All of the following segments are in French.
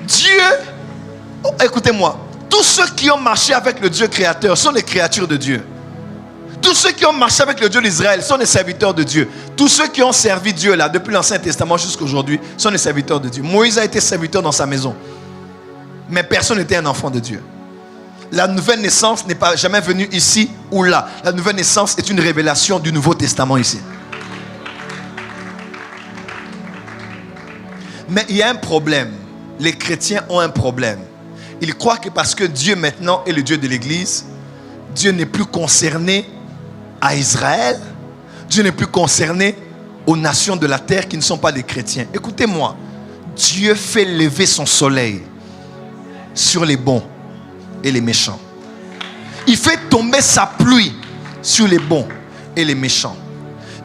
Dieu, écoutez-moi, tous ceux qui ont marché avec le Dieu créateur sont les créatures de Dieu. Tous ceux qui ont marché avec le Dieu d'Israël sont les serviteurs de Dieu. Tous ceux qui ont servi Dieu là, depuis l'Ancien Testament jusqu'à aujourd'hui, sont les serviteurs de Dieu. Moïse a été serviteur dans sa maison. Mais personne n'était un enfant de Dieu. La nouvelle naissance n'est pas jamais venue ici ou là. La nouvelle naissance est une révélation du Nouveau Testament ici. Mais il y a un problème. Les chrétiens ont un problème. Ils croient que parce que Dieu maintenant est le Dieu de l'Église, Dieu n'est plus concerné à Israël. Dieu n'est plus concerné aux nations de la terre qui ne sont pas des chrétiens. Écoutez-moi. Dieu fait lever son soleil sur les bons et les méchants. Il fait tomber sa pluie sur les bons et les méchants.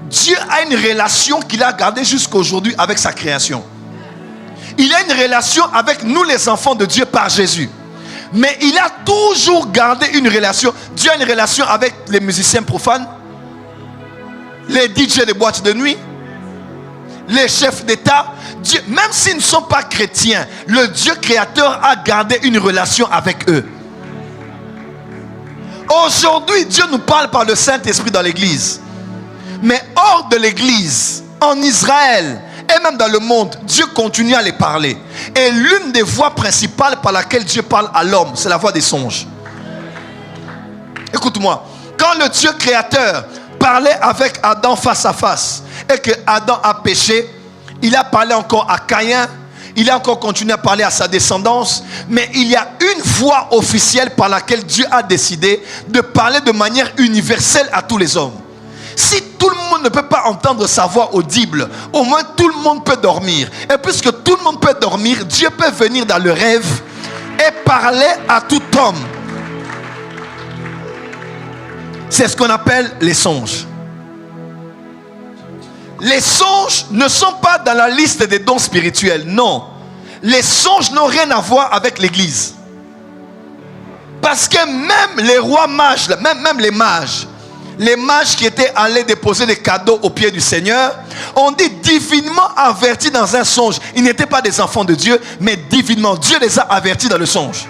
Dieu a une relation qu'il a gardée jusqu'à aujourd'hui avec sa création. Il a une relation avec nous les enfants de Dieu par Jésus. Mais il a toujours gardé une relation. Dieu a une relation avec les musiciens profanes, les DJ de boîtes de nuit, les chefs d'État. Dieu, même s'ils ne sont pas chrétiens, le Dieu créateur a gardé une relation avec eux. Aujourd'hui, Dieu nous parle par le Saint-Esprit dans l'église. Mais hors de l'église, en Israël et même dans le monde, Dieu continue à les parler. Et l'une des voies principales par laquelle Dieu parle à l'homme, c'est la voie des songes. Écoute-moi, quand le Dieu créateur parlait avec Adam face à face et que Adam a péché, il a parlé encore à Caïn, il a encore continué à parler à sa descendance, mais il y a une voie officielle par laquelle Dieu a décidé de parler de manière universelle à tous les hommes. Si tout le monde ne peut pas entendre sa voix audible, au moins tout le monde peut dormir. Et puisque tout le monde peut dormir, Dieu peut venir dans le rêve et parler à tout homme. C'est ce qu'on appelle les songes. Les songes ne sont pas dans la liste des dons spirituels, non. Les songes n'ont rien à voir avec l'église. Parce que même les rois mages, même les mages qui étaient allés déposer des cadeaux aux pieds du Seigneur, ont dit divinement avertis dans un songe. Ils n'étaient pas des enfants de Dieu, mais divinement. Dieu les a avertis dans le songe.